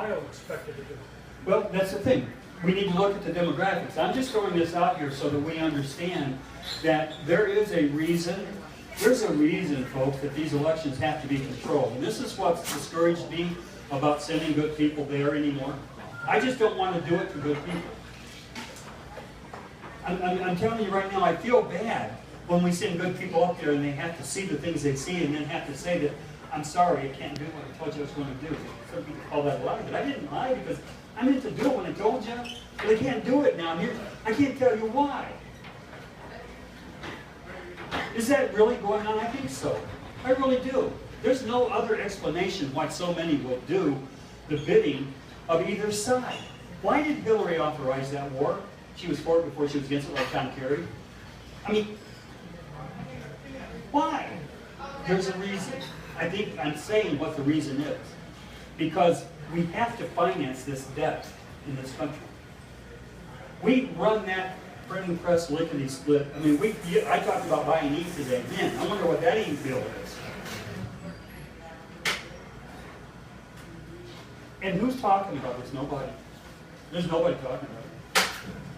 child expected to do? Well, that's the thing. We need to look at the demographics. I'm just throwing this out here so that we understand that there is a reason. There's a reason, folks, that these elections have to be controlled. And this is what's discouraged me about sending good people there anymore. I just don't want to do it to good people. I'm telling you right now, I feel bad when we send good people up there and they have to see the things they see and then have to say that, I'm sorry, I can't do what I told you I was going to do. Some people call that a lie, but I didn't lie because I meant to do it when I told you. But I can't do it now. I can't tell you why. Is that really going on? I think so. I really do. There's no other explanation why so many will do the bidding of either side. Why did Hillary authorize that war? She was for it before she was against it, like John Kerry. I mean, why? There's a reason. I think I'm saying what the reason is. Because we have to finance this debt in this country. We run that printing press lickety-split. I mean, I talked about buying ink today. Man, I wonder what that ink bill is. And who's talking about this? Nobody. There's nobody talking about it.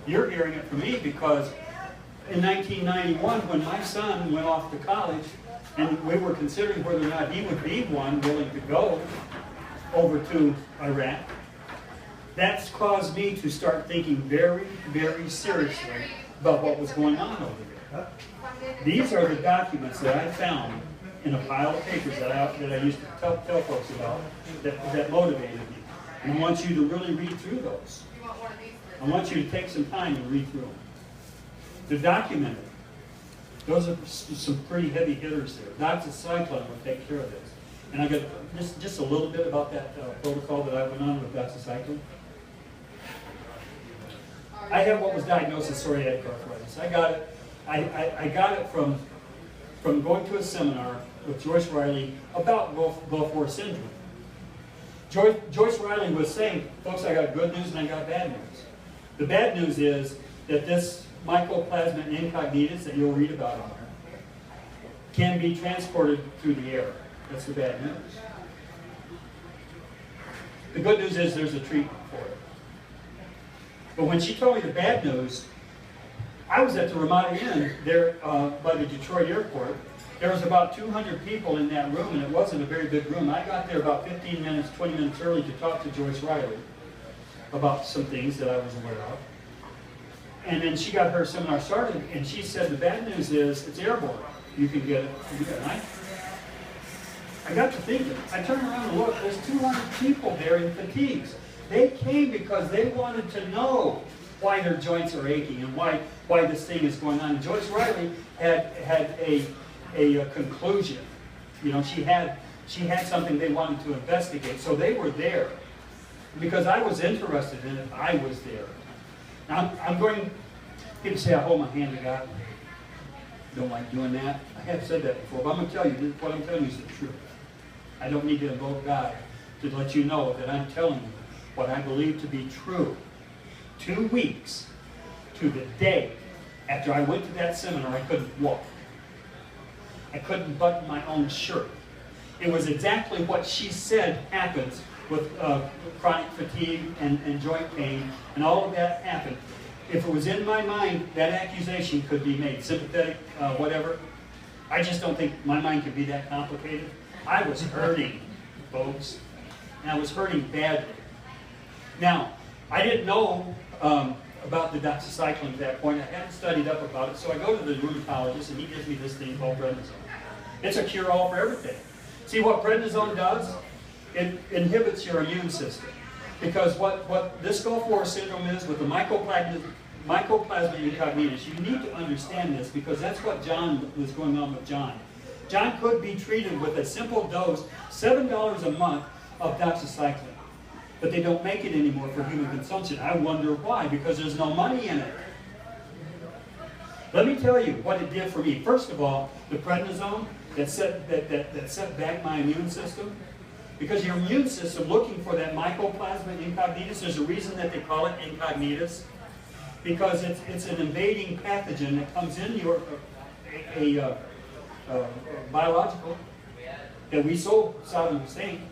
You're hearing it from me because in 1991, when my son went off to college, and we were considering whether or not he would be one willing to go over to Iraq, that's caused me to start thinking very, very seriously about what was going on over there. These are the documents that I found in a pile of papers that I used to tell folks about that motivated me. And I want you to really read through those. I want you to take some time and read through them. They're documented. Those are some pretty heavy hitters there. Doxycycline will take care of this. And I got just a little bit about that protocol that I went on with doxycycline. I have what was diagnosed as psoriatic arthritis. I got it. I got it from going to a seminar with Joyce Riley about Gulf War syndrome. Joyce Riley was saying, folks, I got good news and I got bad news. The bad news is that this mycoplasma incognitus that you'll read about on there can be transported through the air. That's the bad news. The good news is there's a treatment for it. But when she told me the bad news, I was at the Ramada Inn there by the Detroit airport. There was about 200 people in that room, and it wasn't a very big room. I got there about 15 minutes, 20 minutes early to talk to Joyce Riley about some things that I was aware of. And then she got her seminar started, and she said the bad news is it's airborne. You can get it. I got to thinking. I turned around and looked. There's 200 people there in fatigues. They came because they wanted to know why their joints are aching and why this thing is going on. And Joyce Riley had a conclusion. You know, she had something they wanted to investigate, so they were there because I was interested in it. I was there. Now, I'm going. People say I hold my hand to God. Don't like doing that. I have said that before, but I'm going to tell you what I'm telling you is the truth. I don't need to invoke God to let you know that I'm telling you what I believe to be true. 2 weeks to the day after I went to that seminar, I couldn't walk. I couldn't button my own shirt. It was exactly what she said happens with chronic fatigue and joint pain, and all of that happened. If it was in my mind, that accusation could be made, sympathetic, whatever. I just don't think my mind could be that complicated. I was hurting, folks, and I was hurting badly. Now, I didn't know about the doxycycline at that point. I hadn't studied up about it, so I go to the rheumatologist, and he gives me this thing called prednisone. It's a cure-all for everything. See what prednisone does? It inhibits your immune system. Because what this Gulf War syndrome is with the mycoplasma incognitus, you need to understand this because that's what John was going on with John. John could be treated with a simple dose, $7 a month of doxycycline. But they don't make it anymore for human consumption. I wonder why, because there's no money in it. Let me tell you what it did for me. First of all, the prednisone that set back my immune system. Because your immune system, looking for that mycoplasma incognitus, there's a reason that they call it incognitus. Because it's an invading pathogen that comes in your biological that we sold Saddam Hussein.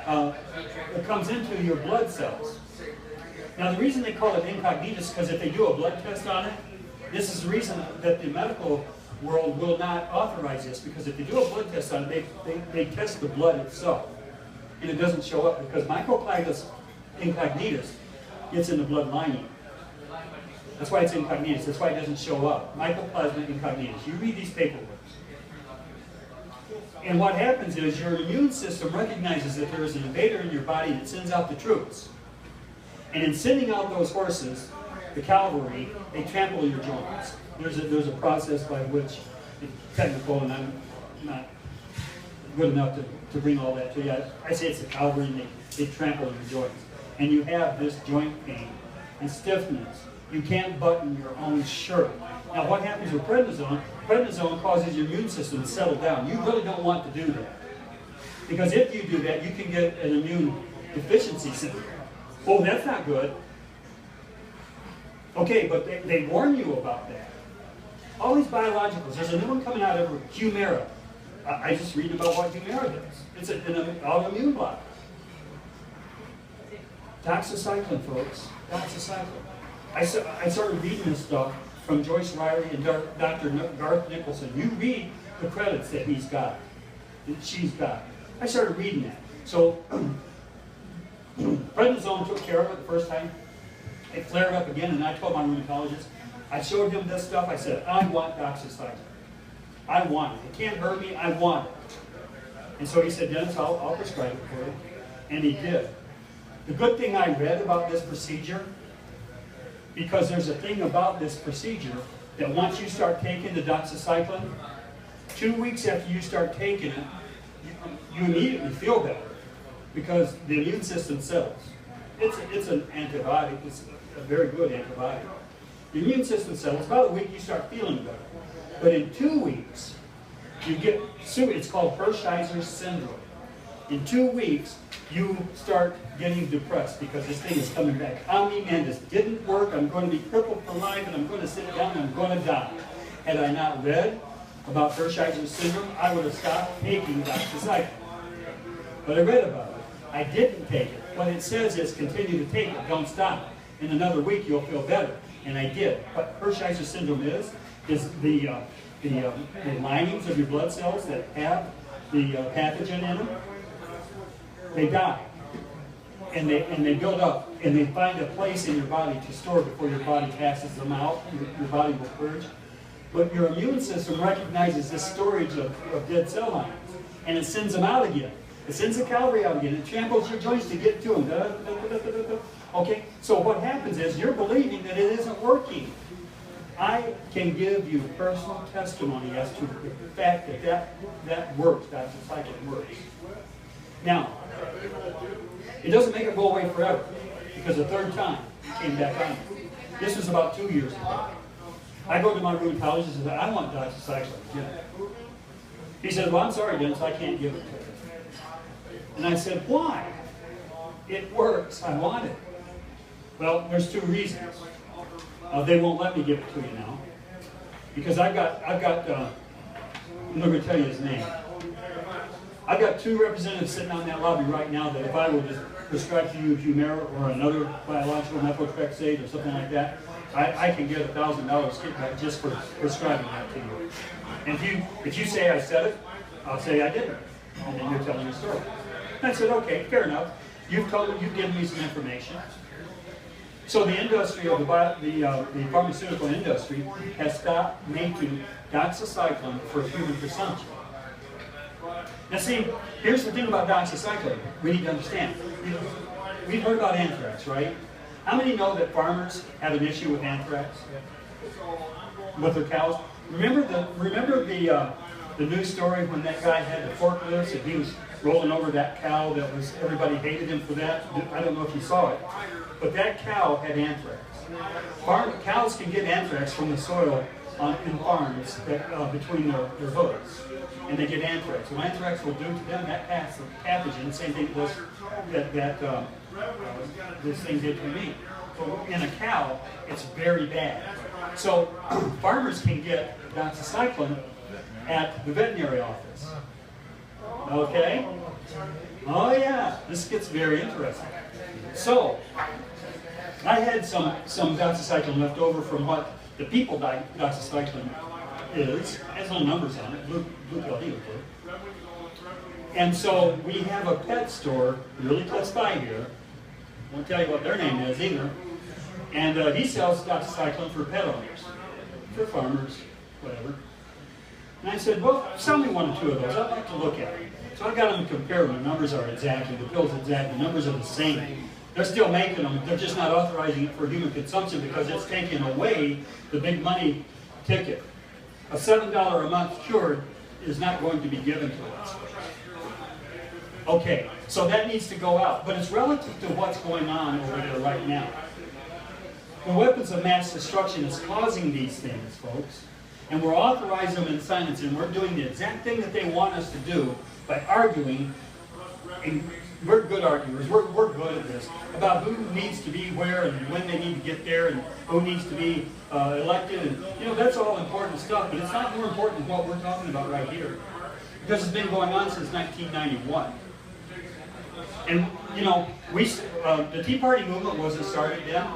that comes into your blood cells. Now the reason they call it incognito is because if they do a blood test on it, this is the reason that the medical world will not authorize this, because if they do a blood test on it, they test the blood itself. And it doesn't show up because Mycoplasma incognitus gets in the blood lining. That's why it's incognitus. That's why it doesn't show up. Mycoplasma incognitus. You read these paperwork. And what happens is your immune system recognizes that there is an invader in your body and it sends out the troops. And in sending out those horses, the cavalry, they trample your joints. There's a process by which, it's technical, and I'm not good enough to bring all that to you. I say it's the cavalry, and they trample your joints. And you have this joint pain and stiffness. You can't button your own shirt. Now what happens with prednisone? Prednisone causes your immune system to settle down. You really don't want to do that. Because if you do that, you can get an immune deficiency syndrome. Oh, that's not good. Okay, but they warn you about that. All these biologicals, there's a new one coming out every Humira. I just read about what Humira does. It's an autoimmune block. Doxycycline, folks. Doxycycline. I started reading this stuff from Joyce Riley and Dr. Garth Nicholson. You read the credits that he's got, that she's got. I started reading that. So, prednisone took care of it the first time. It flared up again, and I told my rheumatologist, I showed him this stuff. I said, I want doxycycline. I want it. It can't hurt me. I want it. And so he said, Dennis, I'll prescribe it for you. And he did. The good thing I read about this procedure, because there's a thing about this procedure that once you start taking the doxycycline, 2 weeks after you start taking it, you immediately feel better because the immune system settles. It's an antibiotic. It's a very good antibiotic. The immune system settles. About a week you start feeling better. But in 2 weeks, you get, it's called Hirschheimer's syndrome. In 2 weeks, you start getting depressed because this thing is coming back. I mean, man, this didn't work. I'm going to be crippled for life, and I'm going to sit down, and I'm going to die. Had I not read about Hirschheimer's syndrome, I would have stopped taking doxycycline. But I read about it. I didn't take it. What it says is continue to take it. Don't stop. In another week, you'll feel better. And I did. What Hirschheimer's syndrome is the linings of your blood cells that have the pathogen in them, they die. And they build up, and they find a place in your body to store before your body passes them out. Your body will purge. But your immune system recognizes this storage of dead cell lines, and it sends them out again. It sends the cavalry out again. It tramples your joints to get to them. Okay, so what happens is you're believing that it isn't working. I can give you personal testimony as to the fact that works, doxycycline works. Now, it doesn't make it go away forever, because the third time it came back on. This was about 2 years ago. I go to my rheumatologist and say, I want doxycycline. Yeah. He said, well, I'm sorry, Dennis, I can't give it to you. And I said, why? It works. I want it. Well, there's 2 reasons. They won't let me give it to you now, because I've got. I'm not going to tell you his name. I've got 2 representatives sitting on that lobby right now that if I were to prescribe to you Humira or another biological methotrexate or something like that, I can get $1,000 kickback just for prescribing that to you. And if you say I said it, I'll say I didn't, and then you're telling a story. And I said, okay, fair enough. You've given me some information. So the industry of the pharmaceutical industry has stopped making doxycycline for human consumption. Now see, here's the thing about doxycycline we need to understand. We've heard about anthrax, right? How many know that farmers have an issue with anthrax? With their cows? Remember the news story when that guy had the forklifts and he was rolling over that cow that was, everybody hated him for that? I don't know if you saw it. But that cow had anthrax. Cows can get anthrax from the soil in farms between their hooves. And they get anthrax. What anthrax will do to them, that pathogen, same thing that this thing did to me. So in a cow, it's very bad. So farmers can get doxycycline at the veterinary office. Okay? Oh yeah, this gets very interesting. So, I had some doxycycline left over from what the people doxycycline is. It has little numbers on it, blue pill, needle blue. And so we have a pet store really close by here. I won't tell you what their name is either. And he sells doxycycline for pet owners, for farmers, whatever. And I said, well, sell me one or two of those. I'd like to look at it. So I got them to compare them. The numbers are exactly, the pills exactly, the numbers are the same. They're still making them. They're just not authorizing it for human consumption because it's taking away the big money ticket. A $7 a month cure is not going to be given to us. Okay, so that needs to go out. But it's relative to what's going on over there right now. The weapons of mass destruction is causing these things, folks. And we're authorizing them in science, and we're doing the exact thing that they want us to do by arguing. And we're good arguers. We're good at this about who needs to be where and when they need to get there and who needs to be elected. And you know, that's all important stuff, but it's not more important than what we're talking about right here, because it's been going on since 1991. And you know, the Tea Party movement wasn't started then,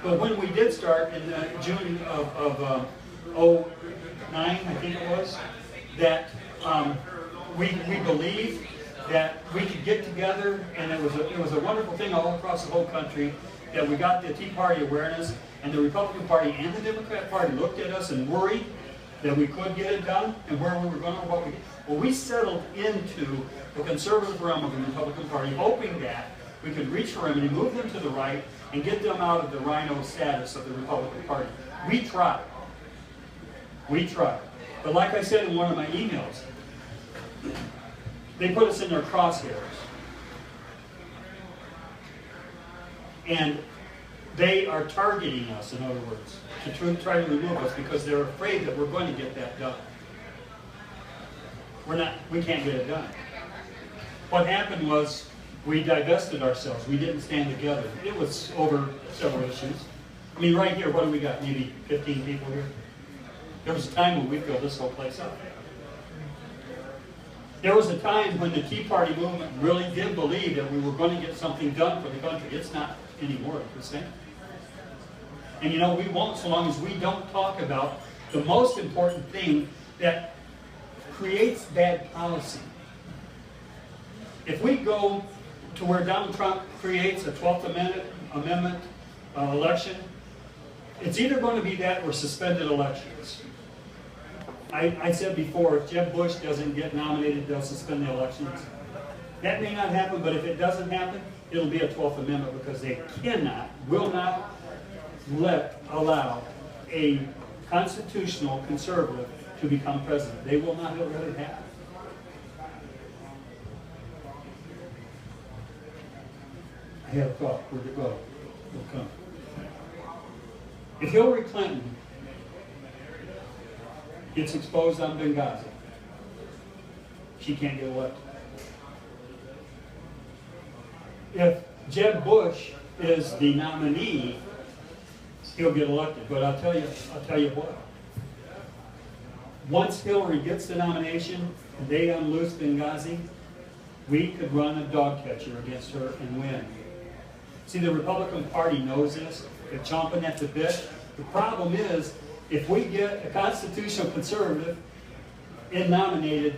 but when we did start in June of 09, I think it was, that we believed that we could get together, and it was a wonderful thing all across the whole country, that we got the Tea Party awareness, and the Republican Party and the Democrat Party looked at us and worried that we could get it done, and where we were going, well, we settled into the conservative realm of the Republican Party, hoping that we could reach for them and move them to the right and get them out of the rhino status of the Republican Party. We tried. We tried. But like I said in one of my emails, they put us in their crosshairs. And they are targeting us, in other words, to try to remove us because they're afraid that we're going to get that done. We can't get it done. What happened was we divested ourselves. We didn't stand together. It was over several issues. I mean, right here, what do we got? Maybe 15 people here? There was a time when we filled this whole place up. There was a time when the Tea Party movement really did believe that we were going to get something done for the country. It's not anymore, per se. And you know, we won't so long as we don't talk about the most important thing that creates bad policy. If we go to where Donald Trump creates a 12th Amendment election, it's either going to be that or suspended elections. I said before, if Jeb Bush doesn't get nominated, they'll suspend the elections. That may not happen, but if it doesn't happen, it'll be a 12th Amendment because they will not allow a constitutional conservative to become president. They will not let it happen. I have a thought. Where'd it go? It'll come. If Hillary Clinton gets exposed on Benghazi, she can't get elected. If Jeb Bush is the nominee, he'll get elected. But I'll tell you what. Once Hillary gets the nomination and they unloose Benghazi, we could run a dog catcher against her and win. See, the Republican Party knows this. They're chomping at the bit. The problem is, if we get a constitutional conservative nominated,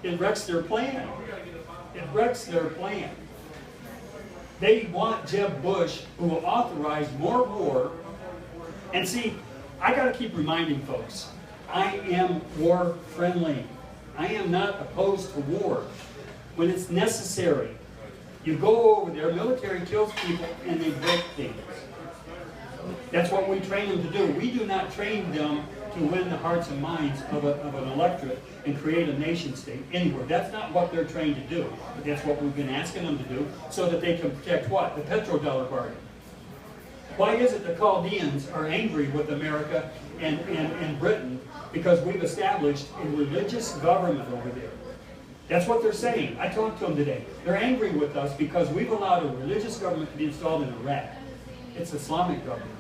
it wrecks their plan. It wrecks their plan. They want Jeb Bush, who will authorize more war. And see, I got to keep reminding folks, I am war friendly. I am not opposed to war when it's necessary. You go over there, military kills people, and they break things. That's what we train them to do. We do not train them to win the hearts and minds of an electorate and create a nation state anywhere. That's not what they're trained to do. But that's what we've been asking them to do so that they can protect what? The petrodollar bargain. Why is it the Chaldeans are angry with America and Britain? Because we've established a religious government over there. That's what they're saying. I talked to them today. They're angry with us because we've allowed a religious government to be installed in Iraq. It's Islamic government.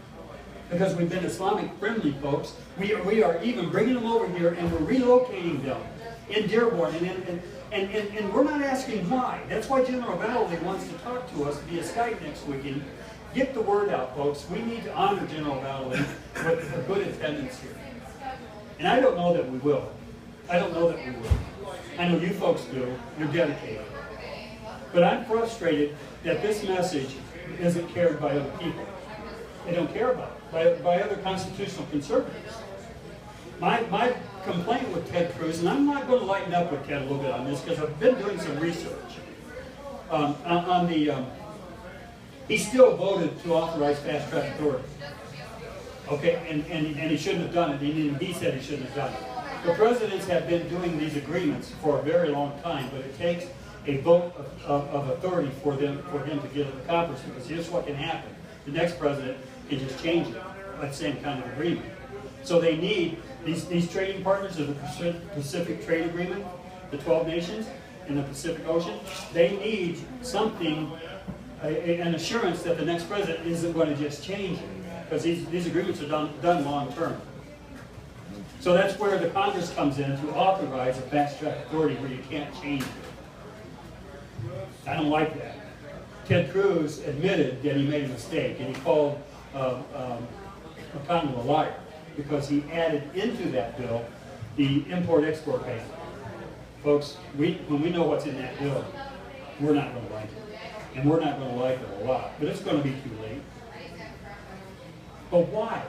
Because we've been Islamic friendly, folks. We are even bringing them over here and we're relocating them in Dearborn And we're not asking why. That's why General Valley wants to talk to us via Skype next weekend. Get the word out, folks. We need to honor General Valley with a good attendance here. And I don't know that we will. I don't know that we will. I know you folks do. You're dedicated. But I'm frustrated that this message isn't carried by other people. They don't care about it, by other constitutional conservatives. My complaint with Ted Cruz, and I'm not going to lighten up with Ted a little bit on this because I've been doing some research he still voted to authorize fast track authority. Okay, and he shouldn't have done it. He said he shouldn't have done it. The presidents have been doing these agreements for a very long time, but it takes a vote of authority for him to get it accomplished, because here's what can happen. The next president can just change it, that same kind of agreement. So they need, these trading partners of the Pacific Trade Agreement, the 12 nations in the Pacific Ocean, they need something, an assurance that the next president isn't going to just change it, because these agreements are done long term. So that's where the Congress comes in to authorize a fast track authority where you can't change it. I don't like that. Ted Cruz admitted that he made a mistake, and he called McConnell a liar because he added into that bill the import-export ban. Folks, when we know what's in that bill, we're not going to like it. And we're not going to like it a lot, but it's going to be too late. But why?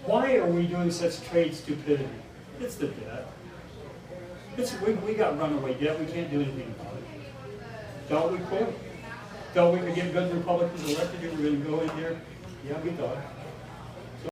Why are we doing such trade stupidity? It's the debt. We got runaway debt. We can't do anything about it. Thought we could. Thought we could get good Republicans elected and we're going to go in there. Yeah, we thought.